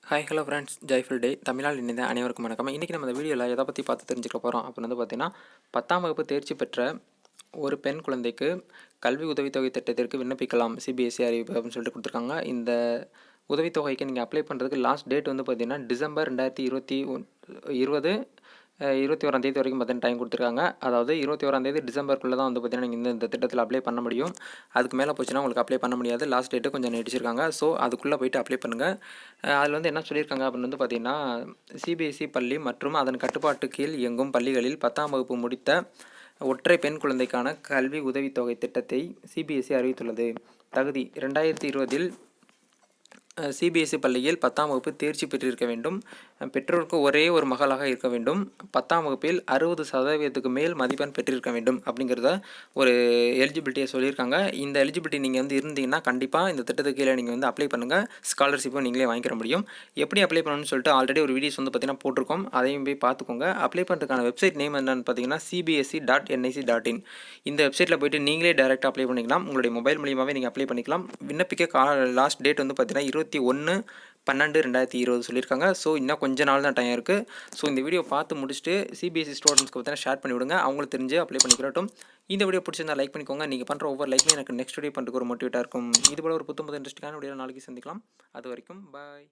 Hi hello friends, ஜெய்ஃபுல் டே தமிழால் இணைந்த அனைவருக்கும் வணக்கம். இன்றைக்கி நம்ம இந்த வீடியோவில் எதை பற்றி பார்த்து தெரிஞ்சுக்க போகிறோம் அப்படின்னு வந்து பார்த்தீங்கன்னா, 10ஆம் வகுப்பு தேர்ச்சி பெற்ற ஒரு பெண் குழந்தைக்கு கல்வி உதவித்தொகை திட்டத்திற்கு விண்ணப்பிக்கலாம் சிபிஎஸ்சி அறிவிப்பு அப்படின்னு சொல்லிட்டு கொடுத்துருக்காங்க. இந்த உதவித்தொகைக்கு நீங்கள் அப்ளை பண்ணுறதுக்கு லாஸ்ட் டேட் வந்து பார்த்தீங்கன்னா டிசம்பர் 2020 21 வரைக்கும் பார்த்தீங்கன்னா டைம் கொடுத்துருக்காங்க. அதாவது 21 டிசம்பருக்குள்ளே தான் வந்து பார்த்தீங்கன்னா நீங்கள் இந்த திட்டத்தில் அப்ளை பண்ண முடியும். அதுக்கு மேலே போச்சுன்னா உங்களுக்கு அப்ளை பண்ண முடியாது. லாஸ்ட் டேட்டு கொஞ்சம் நீட்டிச்சிருக்காங்க. ஸோ அதுக்குள்ளே போய்ட்டு அப்ளை பண்ணுங்கள். அதில் வந்து என்ன சொல்லியிருக்காங்க அப்படின்னு வந்து பார்த்தீங்கன்னா, சிபிஎஸ்சி பள்ளி மற்றும் அதன் கட்டுப்பாட்டு கீழ் இயங்கும் பள்ளிகளில் 10ஆம் வகுப்பு முடித்த ஒற்றை பெண் குழந்தைக்கான கல்வி உதவித்தொகை திட்டத்தை சிபிஎஸ்சி அறிவித்துள்ளது. தகுதி 2020 சிபிஎஸ்சி பள்ளியில் 10ஆம் வகுப்பு தேர்ச்சி பெற்றிருக்க வேண்டும். பெற்றோருக்கு ஒரே ஒரு மகளாக இருக்க வேண்டும். 10ஆம் வகுப்பில் 60% மேல் மதிப்பெண் பெற்றிருக்க வேண்டும் அப்படிங்கிறத ஒரு எலிஜிபிலிட்டியை சொல்லியிருக்காங்க. இந்த எலிஜிபிலிட்டி நீங்கள் வந்து இருந்தீங்கன்னா கண்டிப்பாக இந்த திட்டத்துக்கு கீழே நீங்கள் வந்து அப்ளை பண்ணுங்கள். ஸ்காலர்ஷிப்பும் நீங்களே வாங்கிக்கிற முடியும். எப்படி அப்ளை பண்ணணும்னு சொல்லிட்டு ஆல்ரெடி ஒரு வீடியோஸ் வந்து பார்த்தீங்கன்னா போட்டிருக்கோம். அதையும் போய் பார்த்துக்கோங்க. அப்ளை பண்ணுறதுக்கான வெப்சைட் நேம் என்னென்னு பார்த்தீங்கன்னா cbse.nic.in. இந்த வெப்சைட்டில் போய்ட்டு நீங்களே டேரெக்டாக அப்ளை பண்ணிக்கலாம். உங்களுடைய மொபைல் மூலியமாகவே நீங்கள் அப்ளை பண்ணிக்கலாம். விண்ணப்பிக்க லாஸ்ட் டேட் வந்து பார்த்தீங்கன்னா 21/12/2020 சொல்லியிருக்காங்க. ஸோ இன்னும் கொஞ்ச நாள் தான் டைம் இருக்குது. ஸோ இந்த வீடியோ பார்த்து முடிச்சுட்டு சிபிஎஸ்சி ஸ்டூடெண்ட்ஸ்க்கு பார்த்தீங்கன்னா ஷேர் பண்ணி விடுங்க. அவங்களுக்கு தெரிஞ்சு அப்ளை பண்ணிக்கிறட்டும். இந்த வீடியோ பிடிச்சிருந்தா லைக் பண்ணிக்கோங்க. நீங்கள் பண்ணுற ஒவ்வொரு லைக்லையும் எனக்கு நெக்ஸ்ட் வீடியோ பண்ணுறதுக்கு ஒரு மோட்டிவேட்டாக இருக்கும். இது போல ஒரு புது இன்ட்ரெஸ்டிங்கான வீடியோ நாளைக்கு சந்திக்கலாம். அது வரைக்கும் பாய்.